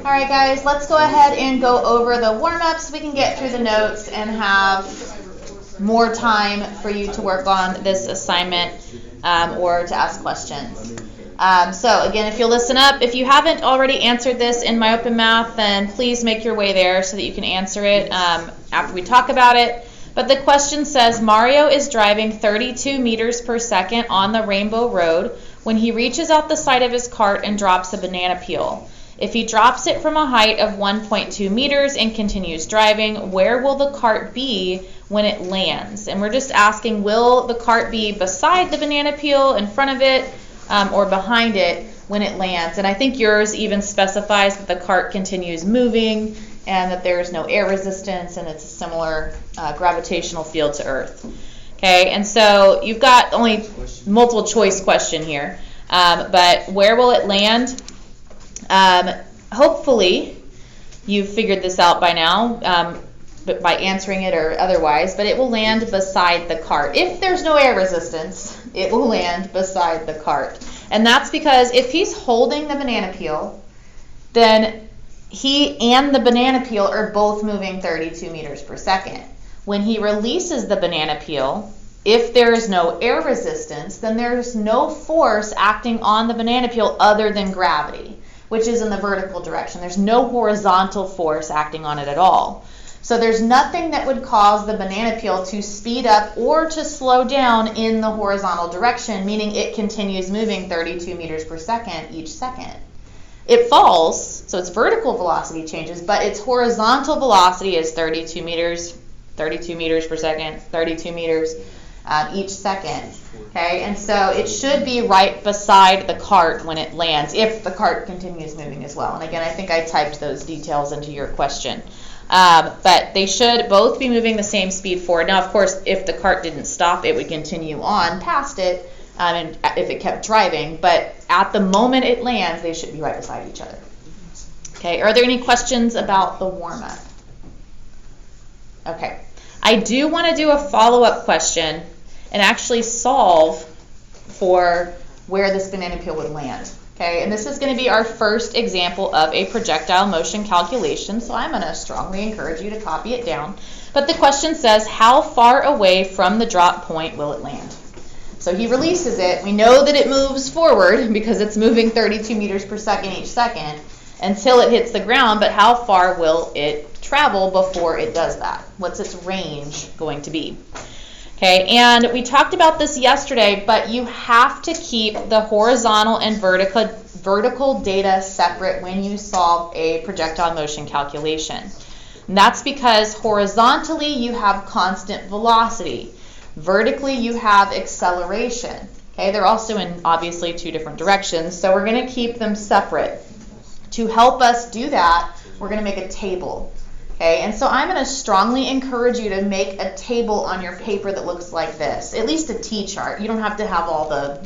All right, guys, let's go ahead and go over the warm-ups so we can get through the notes and have more time for you to work on this assignment or to ask questions. So again, if you'll listen up, if you haven't already answered this in My Open Math, then please make your way there so that you can answer it after we talk about it. But the question says, Mario is driving 32 meters per second on the Rainbow Road when he reaches out the side of his cart and drops a banana peel. If he drops it from a height of 1.2 meters and continues driving, where will the cart be when it lands? And we're just asking, will the cart be beside the banana peel, in front of it, or behind it when it lands? And I think yours even specifies that the cart continues moving and that there's no air resistance and it's a similar gravitational field to Earth. Okay, and so you've got only multiple choice question here, but where will it land? Hopefully you've figured this out by now, but by answering it or otherwise, but it will land beside the cart. If there's no air resistance, it will land beside the cart. And that's because if he's holding the banana peel, then he and the banana peel are both moving 32 meters per second. When he releases the banana peel, if there is no air resistance, then there's no force acting on the banana peel other than gravity, which is in the vertical direction. There's no horizontal force acting on it at all. So there's nothing that would cause the banana peel to speed up or to slow down in the horizontal direction, meaning it continues moving 32 meters per second each second. It falls, so its vertical velocity changes, but its horizontal velocity is 32 meters per second, 32 meters each second. Okay, and so it should be right beside the cart when it lands, if the cart continues moving as well. And again, I think I typed those details into your question. But they should both be moving the same speed forward. Now, of course, if the cart didn't stop, it would continue on past it, and if it kept driving. But at the moment it lands, they should be right beside each other. Okay, are there any questions about the warm-up? Okay, I do want to do a follow-up question and actually solve for where this banana peel would land. Okay, and this is going to be our first example of a projectile motion calculation, so I'm going to strongly encourage you to copy it down. But the question says, how far away from the drop point will it land? So he releases it. We know that it moves forward because it's moving 32 meters per second each second until it hits the ground, but how far will it travel before it does that? What's its range going to be? Okay, and we talked about this yesterday, but you have to keep the horizontal and vertical data separate when you solve a projectile motion calculation. And that's because horizontally you have constant velocity. Vertically you have acceleration. Okay, they're also in obviously two different directions, so we're going to keep them separate. To help us do that, we're going to make a table. Okay, and so I'm going to strongly encourage you to make a table on your paper that looks like this. At least a T-chart. You don't have to have all the,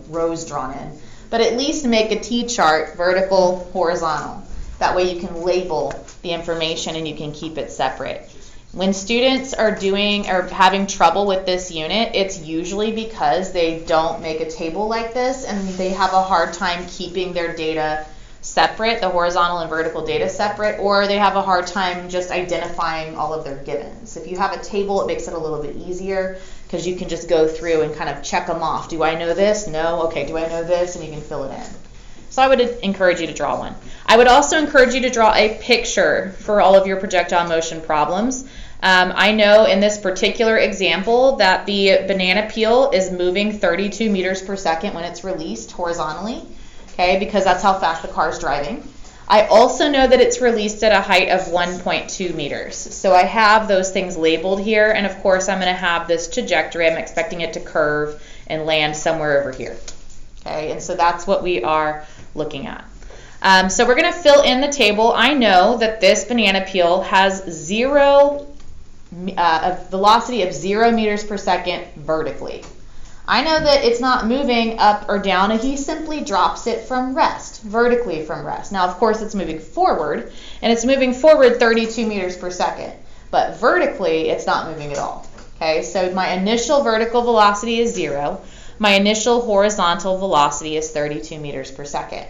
rows drawn in. But at least make a T-chart, vertical, horizontal. That way you can label the information and you can keep it separate. When students are doing or having trouble with this unit, it's usually because they don't make a table like this and they have a hard time keeping their data separate, the horizontal and vertical data separate, or they have a hard time just identifying all of their givens. If you have a table, it makes it a little bit easier because you can just go through and kind of check them off. Do I know this? No. Okay, do I know this? And you can fill it in. So I would encourage you to draw one. I would also encourage you to draw a picture for all of your projectile motion problems. I know in this particular example that the banana peel is moving 32 meters per second when it's released horizontally. Okay, because that's how fast the car is driving. I also know that it's released at a height of 1.2 meters. So I have those things labeled here, and of course I'm going to have this trajectory. I'm expecting it to curve and land somewhere over here. Okay, and so that's what we are looking at. So we're going to fill in the table. I know that this banana peel has a velocity of 0 meters per second vertically. I know that it's not moving up or down, and he simply drops it from rest, vertically from rest. Now, of course, it's moving forward, and it's moving forward 32 meters per second, but vertically, it's not moving at all. Okay, so my initial vertical velocity is 0. My initial horizontal velocity is 32 meters per second.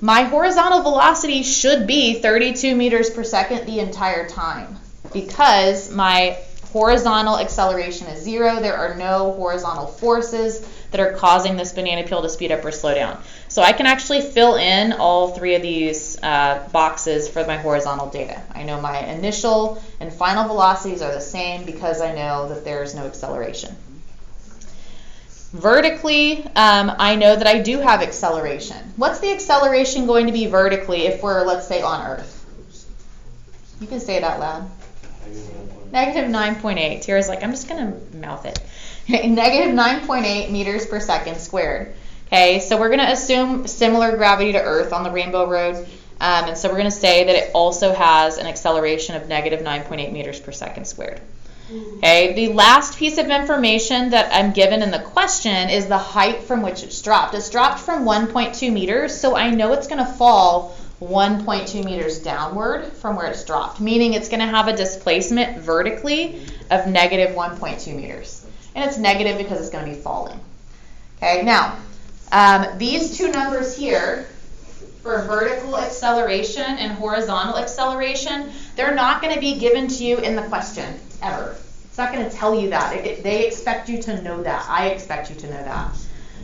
my horizontal velocity should be 32 meters per second the entire time because my horizontal acceleration is 0. There are no horizontal forces that are causing this banana peel to speed up or slow down. So I can actually fill in all 3 of these boxes for my horizontal data. I know my initial and final velocities are the same because I know that there's no acceleration. Vertically, I know that I do have acceleration. What's the acceleration going to be vertically if we're, let's say, on Earth? You can say it out loud. Negative 9.8. Tara's like, I'm just going to mouth it. Negative 9.8 meters per second squared. Okay, so we're going to assume similar gravity to Earth on the Rainbow Road. And so we're going to say that it also has an acceleration of negative 9.8 meters per second squared. Okay, the last piece of information that I'm given in the question is the height from which it's dropped. It's dropped from 1.2 meters, so I know it's going to fall 1.2 meters downward from where it's dropped, meaning it's going to have a displacement vertically of negative 1.2 meters. And it's negative because it's going to be falling. Okay, now, these 2 numbers here for vertical acceleration and horizontal acceleration, they're not going to be given to you in the question, ever. It's not going to tell you that. They expect you to know that. I expect you to know that.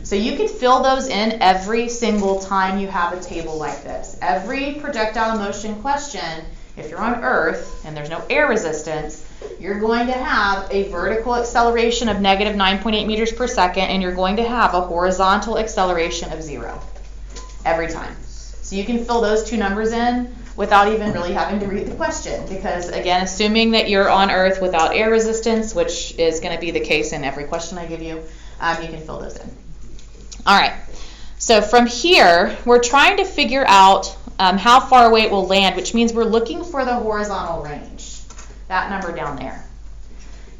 So you can fill those in every single time you have a table like this. Every projectile motion question, if you're on Earth and there's no air resistance, you're going to have a vertical acceleration of negative 9.8 meters per second, and you're going to have a horizontal acceleration of 0 every time. So you can fill those 2 numbers in without even really having to read the question, because again, assuming that you're on Earth without air resistance, which is going to be the case in every question I give you, you can fill those in. All right, so from here, we're trying to figure out how far away it will land, which means we're looking for the horizontal range, that number down there.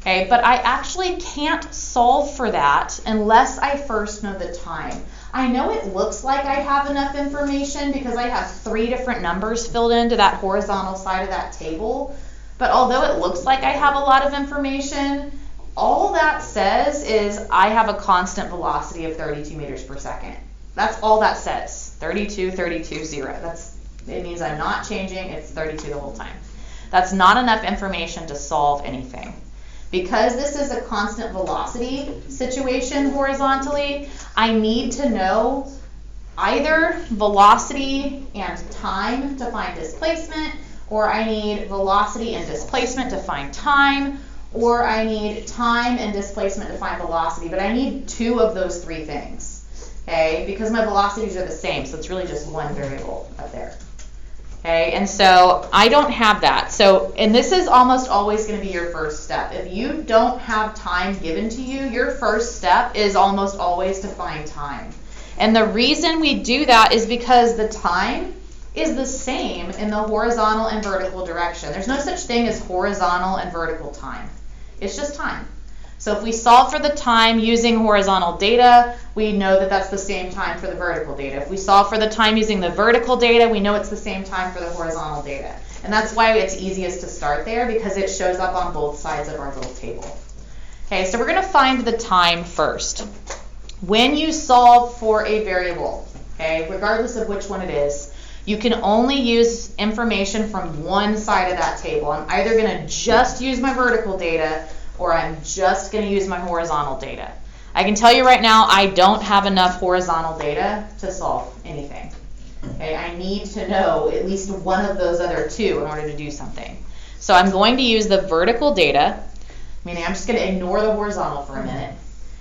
Okay, but I actually can't solve for that unless I first know the time. I know it looks like I have enough information because I have 3 different numbers filled into that horizontal side of that table, but although it looks like I have a lot of information, all that says is I have a constant velocity of 32 meters per second. That's all that says, 32, 32, 0. It means I'm not changing, it's 32 the whole time. That's not enough information to solve anything. Because this is a constant velocity situation horizontally, I need to know either velocity and time to find displacement, or I need velocity and displacement to find time, or I need time and displacement to find velocity, but I need 2 of those 3 things, okay, because my velocities are the same, so it's really just one variable up there. Okay, and so I don't have that. So, and this is almost always going to be your first step. If you don't have time given to you, your first step is almost always to find time. And the reason we do that is because the time is the same in the horizontal and vertical direction. There's no such thing as horizontal and vertical time. It's just time. So if we solve for the time using horizontal data, we know that that's the same time for the vertical data. If we solve for the time using the vertical data, we know it's the same time for the horizontal data. And that's why it's easiest to start there, because it shows up on both sides of our little table. Okay, so we're going to find the time first. When you solve for a variable, okay, regardless of which one it is, you can only use information from one side of that table. I'm either going to just use my vertical data, or I'm just going to use my horizontal data. I can tell you right now, I don't have enough horizontal data to solve anything. Okay, I need to know at least one of those other 2 in order to do something. So I'm going to use the vertical data, meaning I'm just going to ignore the horizontal for a minute,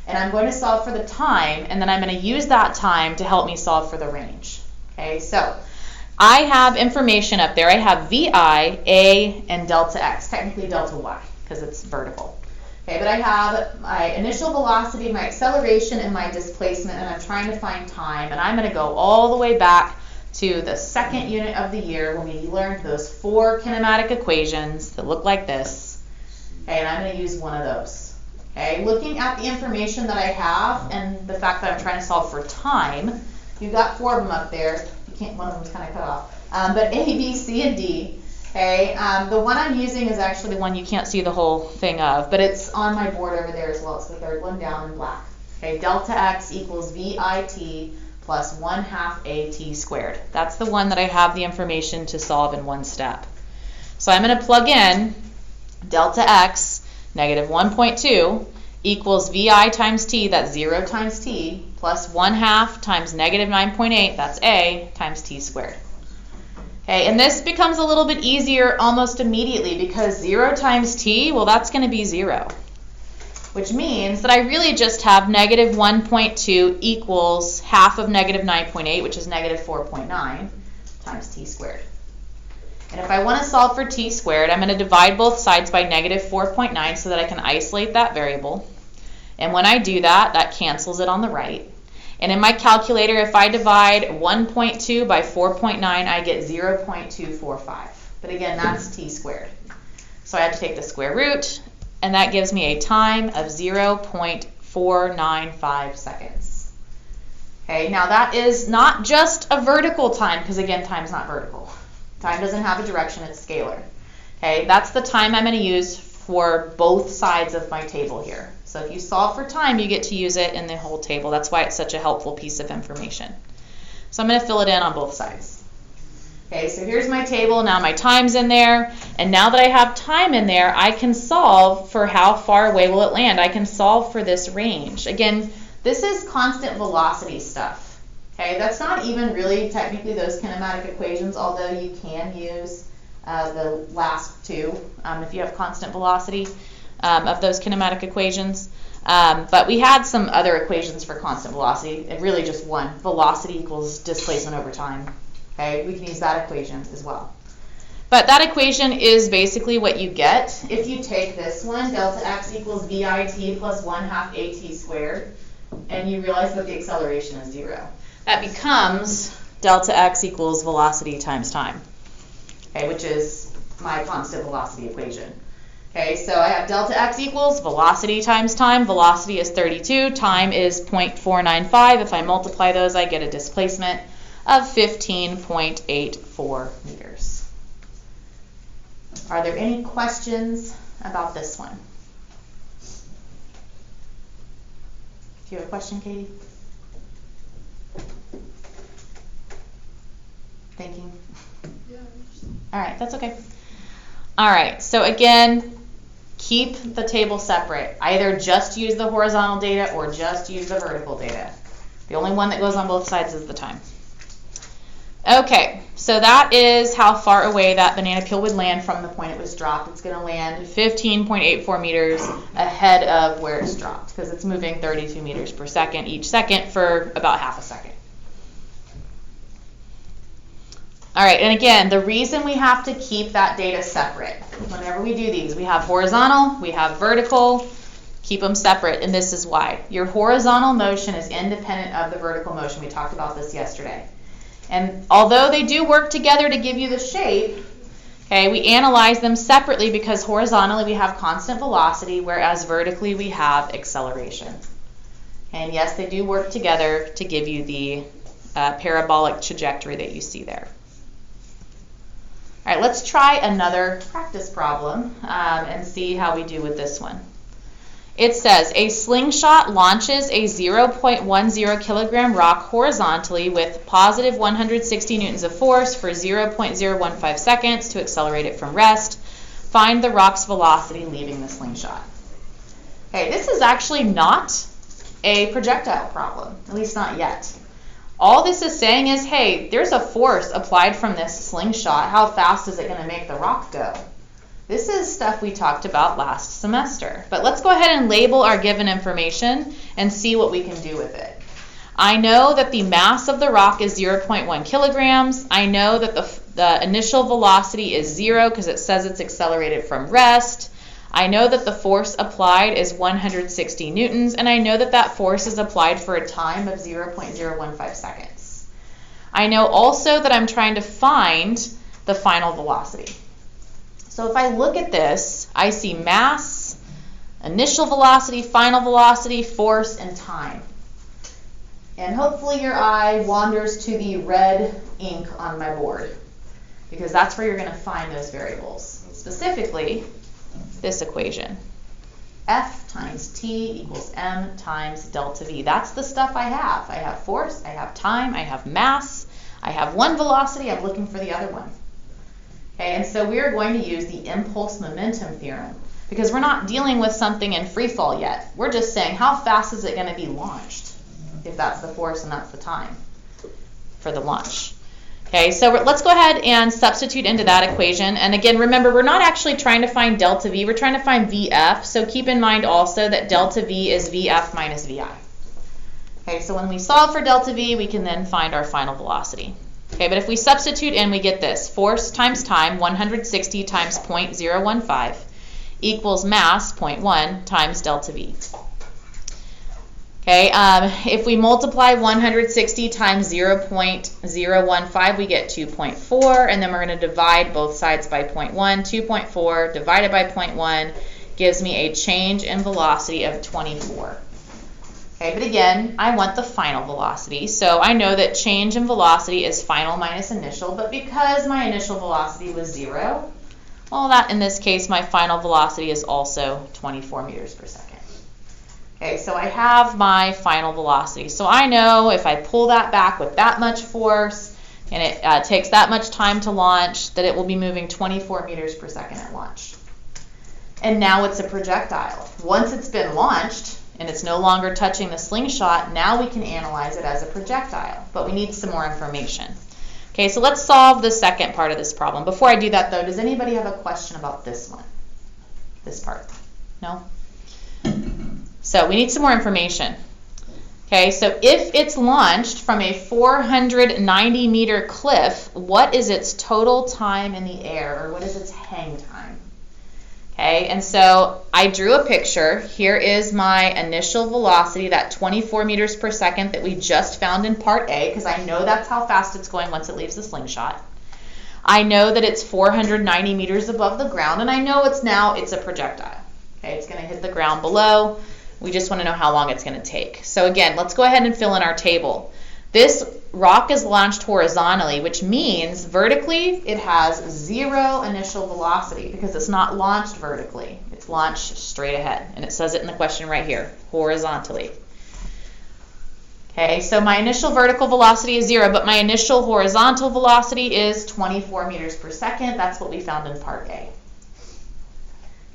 and I'm going to solve for the time, and then I'm going to use that time to help me solve for the range. Okay, so I have information up there. I have VI, A, and delta X, technically delta Y, because it's vertical. Okay, but I have my initial velocity, my acceleration, and my displacement, and I'm trying to find time, and I'm going to go all the way back to the 2nd unit of the year when we learned those 4 kinematic equations that look like this. Okay, and I'm going to use one of those. Okay, looking at the information that I have and the fact that I'm trying to solve for time, you've got 4 of them up there. You can't, one of them's kind of cut off. But A, B, C, and D. Okay, the one I'm using is actually the one you can't see the whole thing of, but it's on my board over there as well. It's the 3rd one down in black. Okay, delta X equals VIT plus 1/2 AT squared. That's the one that I have the information to solve in one step. So I'm going to plug in delta x, negative 1.2, equals VI times T, that's 0 times T, plus 1/2 times negative 9.8, that's A, times T squared. Okay, and this becomes a little bit easier almost immediately because 0 times T, well, that's going to be 0. Which means that I really just have negative 1.2 equals half of negative 9.8, which is negative 4.9, times T squared. And if I want to solve for T squared, I'm going to divide both sides by negative 4.9 so that I can isolate that variable. And when I do that, that cancels it on the right. And in my calculator, if I divide 1.2 by 4.9, I get 0.245. But again, that's T squared. So I have to take the square root, and that gives me a time of 0.495 seconds. Okay, now that is not just a vertical time, because again, time's not vertical. Time doesn't have a direction, it's scalar. Okay, that's the time I'm going to use for both sides of my table here. So if you solve for time, you get to use it in the whole table. That's why it's such a helpful piece of information. So I'm going to fill it in on both sides. Okay, so here's my table. Now my time's in there. And now that I have time in there, I can solve for how far away will it land. I can solve for this range. Again, this is constant velocity stuff. Okay, that's not even really technically those kinematic equations, although you can use the last two if you have constant velocity of those kinematic equations. But we had some other equations for constant velocity, really just one. Velocity equals displacement over time. Okay, we can use that equation as well. But that equation is basically what you get if you take this one, delta x equals VIT plus 1/2 AT squared, and you realize that the acceleration is 0. That becomes delta x equals velocity times time, okay, which is my constant velocity equation. Okay, so I have delta x equals velocity times time. Velocity is 32, time is 0.495. If I multiply those, I get a displacement of 15.84 meters. Are there any questions about this one? Do you have a question, Katie? Thinking? Yeah. All right, that's okay. All right, so again, keep the table separate. Either just use the horizontal data or just use the vertical data. The only one that goes on both sides is the time. Okay, so that is how far away that banana peel would land from the point it was dropped. It's going to land 15.84 meters ahead of where it's dropped because it's moving 32 meters per second each second for about half a second. All right, and again, the reason we have to keep that data separate, whenever we do these, we have horizontal, we have vertical, keep them separate, and this is why. Your horizontal motion is independent of the vertical motion. We talked about this yesterday. And although they do work together to give you the shape, okay, we analyze them separately because horizontally we have constant velocity, whereas vertically we have acceleration. And yes, they do work together to give you the parabolic trajectory that you see there. All right, let's try another practice problem and see how we do with this one. It says, a slingshot launches a 0.10 kilogram rock horizontally with positive 160 newtons of force for 0.015 seconds to accelerate it from rest. Find the rock's velocity leaving the slingshot. Okay, this is actually not a projectile problem, at least not yet. All this is saying is, hey, there's a force applied from this slingshot. How fast is it going to make the rock go? This is stuff we talked about last semester. But let's go ahead and label our given information and see what we can do with it. I know that the mass of the rock is 0.1 kilograms. I know that the initial velocity is 0 because it says it's accelerated from rest. I know that the force applied is 160 newtons, and I know that that force is applied for a time of 0.015 seconds. I know also that I'm trying to find the final velocity. So if I look at this, I see mass, initial velocity, final velocity, force, and time. And hopefully your eye wanders to the red ink on my board, because that's where you're going to find those variables, specifically this equation. F times T equals M times delta V. That's the stuff I have. I have force, I have time, I have mass, I have one velocity, I'm looking for the other one. Okay, and so we're going to use the impulse momentum theorem because we're not dealing with something in free fall yet. We're just saying how fast is it going to be launched if that's the force and that's the time for the launch. Okay, so let's go ahead and substitute into that equation. And again, remember, we're not actually trying to find delta V, we're trying to find VF. So keep in mind also that delta V is VF minus VI. Okay, so when we solve for delta V, we can then find our final velocity. Okay, but if we substitute in, we get this. Force times time, 160 times 0.015 equals mass, 0.1, times delta V. Okay, if we multiply 160 times 0.015, we get 2.4, and then we're going to divide both sides by 0.1. 2.4 divided by 0.1 gives me a change in velocity of 24. Okay, but again, I want the final velocity, so I know that change in velocity is final minus initial, but because my initial velocity was 0, well, that in this case, my final velocity is also 24 meters per second. Okay, so I have my final velocity. So I know if I pull that back with that much force and it takes that much time to launch, that it will be moving 24 meters per second at launch. And now it's a projectile. Once it's been launched and it's no longer touching the slingshot, now we can analyze it as a projectile. But we need some more information. Okay, so let's solve the second part of this problem. Before I do that, though, does anybody have a question about this one? This part? No? So we need some more information. Okay, so if it's launched from a 490 meter cliff, what is its total time in the air, or what is its hang time? Okay, and so I drew a picture. Here is my initial velocity, that 24 meters per second that we just found in part A, because I know that's how fast it's going once it leaves the slingshot. I know that it's 490 meters above the ground, and I know it's a projectile. Okay, it's going to hit the ground below. We just want to know how long it's going to take. So again, let's go ahead and fill in our table. This rock is launched horizontally, which means vertically it has 0 initial velocity because it's not launched vertically. It's launched straight ahead. And it says it in the question right here, horizontally. Okay, so my initial vertical velocity is 0, but my initial horizontal velocity is 24 meters per second. That's what we found in part A.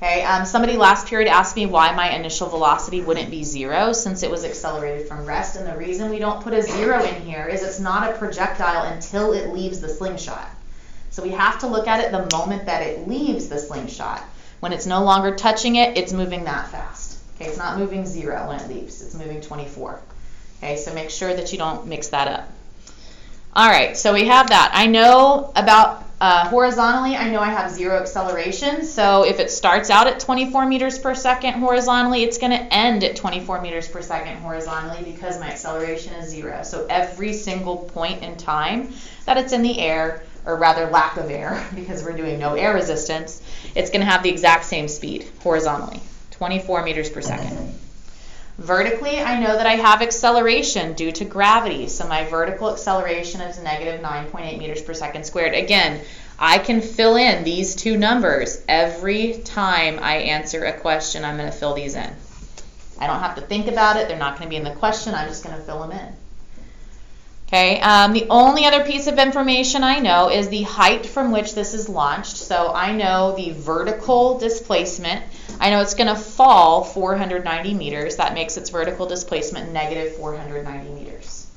Okay, somebody last period asked me why my initial velocity wouldn't be 0 since it was accelerated from rest, and the reason we don't put a 0 in here is it's not a projectile until it leaves the slingshot. So we have to look at it the moment that it leaves the slingshot. When it's no longer touching it, it's moving that fast. Okay, it's not moving 0 when it leaves, it's moving 24. Okay, so make sure that you don't mix that up. All right, so we have that. I know about horizontally, I know I have 0 acceleration, so if it starts out at 24 meters per second horizontally, it's going to end at 24 meters per second horizontally because my acceleration is 0. So every single point in time that it's in the air, or rather lack of air, because we're doing no air resistance, it's going to have the exact same speed horizontally, 24 meters per second. Vertically, I know that I have acceleration due to gravity, so my vertical acceleration is negative 9.8 meters per second squared. Again, I can fill in these two numbers every time I answer a question. I'm going to fill these in. I don't have to think about it. They're not going to be in the question. I'm just going to fill them in. Okay, the only other piece of information I know is the height from which this is launched. So I know the vertical displacement. I know it's going to fall 490 meters. That makes its vertical displacement negative 490 meters.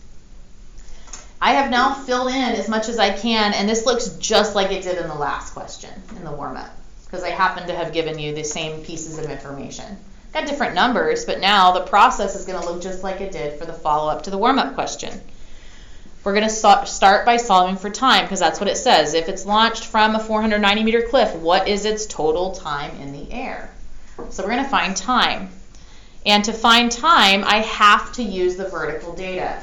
I have now filled in as much as I can, and this looks just like it did in the last question, in the warm-up, because I happen to have given you the same pieces of information. Got different numbers, but now the process is going to look just like it did for the follow-up to the warm-up question. We're going to start by solving for time, because that's what it says. If it's launched from a 490 meter cliff, what is its total time in the air? So we're going to find time. And to find time, I have to use the vertical data.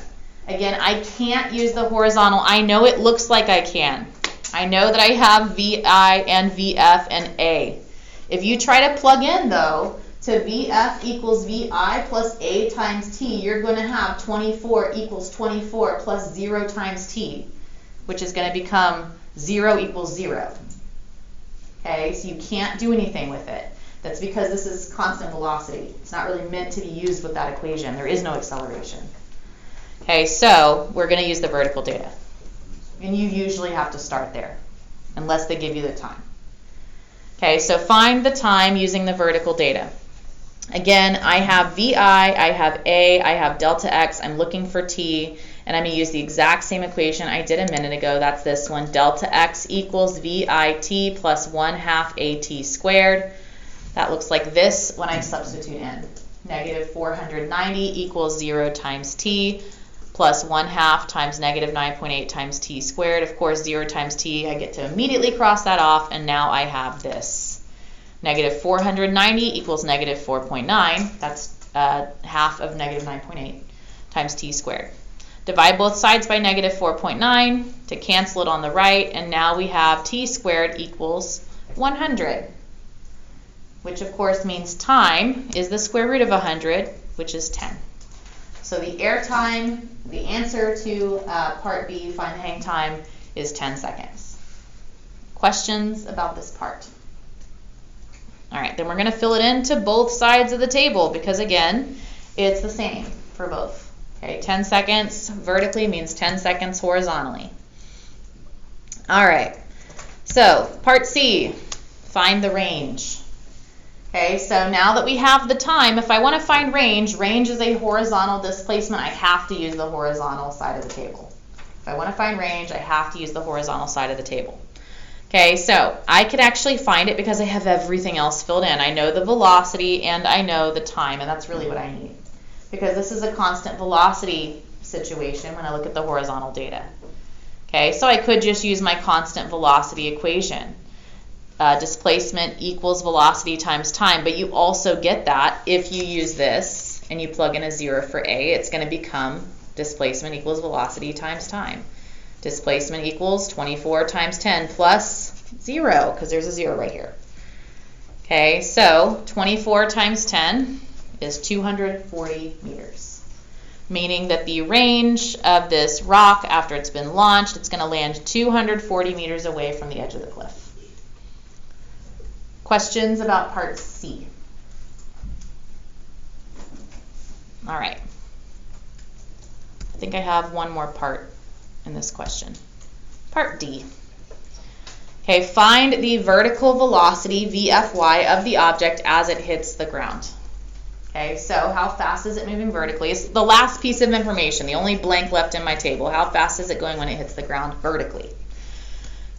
Again, I can't use the horizontal. I know it looks like I can. I know that I have VI and VF and A. If you try to plug in, though, to VF equals VI plus A times T, you're going to have 24 equals 24 plus 0 times T, which is going to become 0 equals 0. Okay, so you can't do anything with it. That's because this is constant velocity. It's not really meant to be used with that equation. There is no acceleration. Okay, so we're going to use the vertical data. And you usually have to start there, unless they give you the time. Okay, so find the time using the vertical data. Again, I have VI, I have A, I have delta X, I'm looking for T, and I'm going to use the exact same equation I did a minute ago. That's this one, delta X equals VIT plus 1/2 AT squared. That looks like this when I substitute in. Negative 490 equals 0 times T plus 1/2 times negative 9.8 times T squared. Of course, 0 times T, I get to immediately cross that off, and now I have this. Negative 490 equals negative 4.9. That's half of negative 9.8 times T squared. Divide both sides by negative 4.9 to cancel it on the right, and now we have T squared equals 100, which of course means time is the square root of 100, which is 10. So the air time, the answer to part B, find the hang time, is 10 seconds. Questions about this part? All right, then we're going to fill it into both sides of the table because, again, it's the same for both. Okay, 10 seconds vertically means 10 seconds horizontally. All right, so part C, find the range. Okay, so now that we have the time, if I want to find range, range is a horizontal displacement. I have to use the horizontal side of the table. If I want to find range, I have to use the horizontal side of the table. Okay, so I could actually find it because I have everything else filled in. I know the velocity and I know the time, and that's really what I need. Because this is a constant velocity situation when I look at the horizontal data. Okay, so I could just use my constant velocity equation. Displacement equals velocity times time, but you also get that if you use this and you plug in a 0 for A, it's going to become displacement equals velocity times time. Displacement equals 24 times 10 plus 0, because there's a 0 right here. Okay, so 24 times 10 is 240 meters, meaning that the range of this rock after it's been launched, it's going to land 240 meters away from the edge of the cliff. Questions about part C? All right. I think I have one more part in this question. Part D. Okay, find the vertical velocity, VFY, of the object as it hits the ground. Okay, so how fast is it moving vertically? It's the last piece of information, the only blank left in my table. How fast is it going when it hits the ground vertically?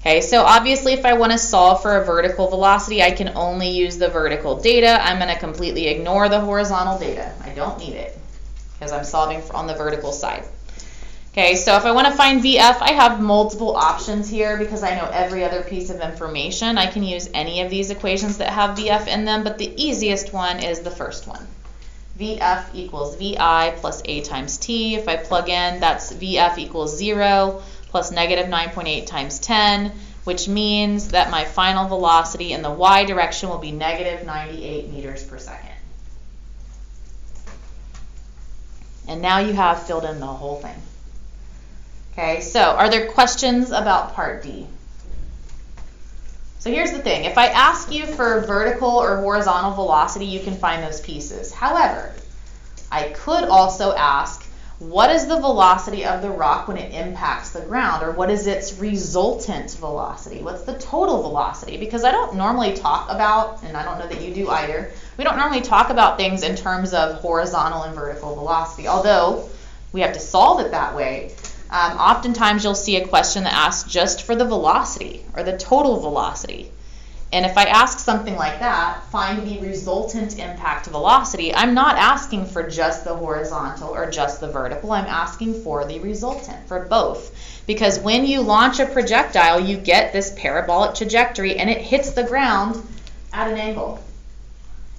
Okay, so obviously if I want to solve for a vertical velocity, I can only use the vertical data. I'm going to completely ignore the horizontal data. I don't need it because I'm solving on the vertical side. Okay, so if I want to find VF, I have multiple options here because I know every other piece of information. I can use any of these equations that have VF in them, but the easiest one is the first one. VF equals VI plus A times T. If I plug in, that's VF equals 0 plus negative 9.8 times 10, which means that my final velocity in the y direction will be negative 98 meters per second. And now you have filled in the whole thing. Okay, so are there questions about part D? So here's the thing. If I ask you for vertical or horizontal velocity, you can find those pieces. However, I could also ask, what is the velocity of the rock when it impacts the ground? Or what is its resultant velocity? What's the total velocity? Because I don't normally talk about, and I don't know that you do either, we don't normally talk about things in terms of horizontal and vertical velocity, although we have to solve it that way. Oftentimes you'll see a question that asks just for the velocity or the total velocity. And if I ask something like that, find the resultant impact velocity, I'm not asking for just the horizontal or just the vertical. I'm asking for the resultant, for both. Because when you launch a projectile, you get this parabolic trajectory and it hits the ground at an angle.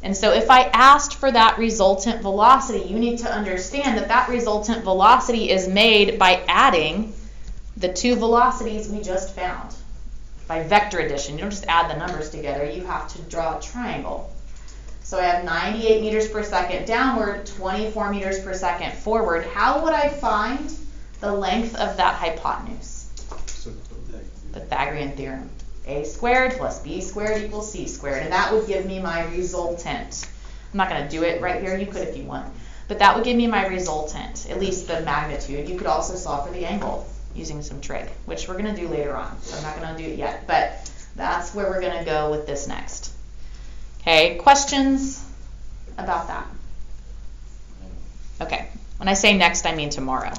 And so if I asked for that resultant velocity, you need to understand that that resultant velocity is made by adding the two velocities we just found. By vector addition. You don't just add the numbers together, you have to draw a triangle. So I have 98 meters per second downward, 24 meters per second forward. How would I find the length of that hypotenuse? Pythagorean theorem. A squared plus B squared equals C squared, and that would give me my resultant. I'm not going to do it right here, you could if you want, but that would give me my resultant, at least the magnitude. You could also solve for the angle using some trig, which we're going to do later on, so I'm not going to do it yet, but that's where we're going to go with this next. Okay, questions about that? Okay, when I say next, I mean tomorrow.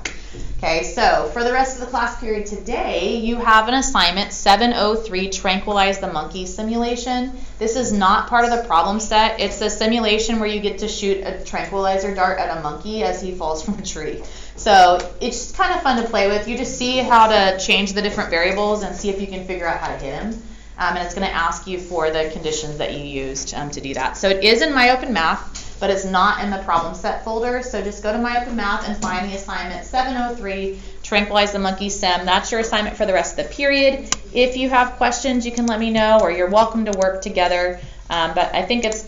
Okay, so for the rest of the class period today, you have an assignment 703, Tranquilize the Monkey simulation. This is not part of the problem set. It's a simulation where you get to shoot a tranquilizer dart at a monkey as he falls from a tree. So it's kind of fun to play with. You just see how to change the different variables and see if you can figure out how to hit him. And it's going to ask you for the conditions that you used to do that. So it is in My Open Math, but it's not in the problem set folder. So just go to My Open Math and find the assignment 703, Tranquilize the Monkey Sim. That's your assignment for the rest of the period. If you have questions, you can let me know, or you're welcome to work together. But I think it's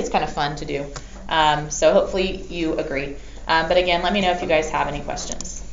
kind of fun to do. So hopefully you agree. But again, let me know if you guys have any questions.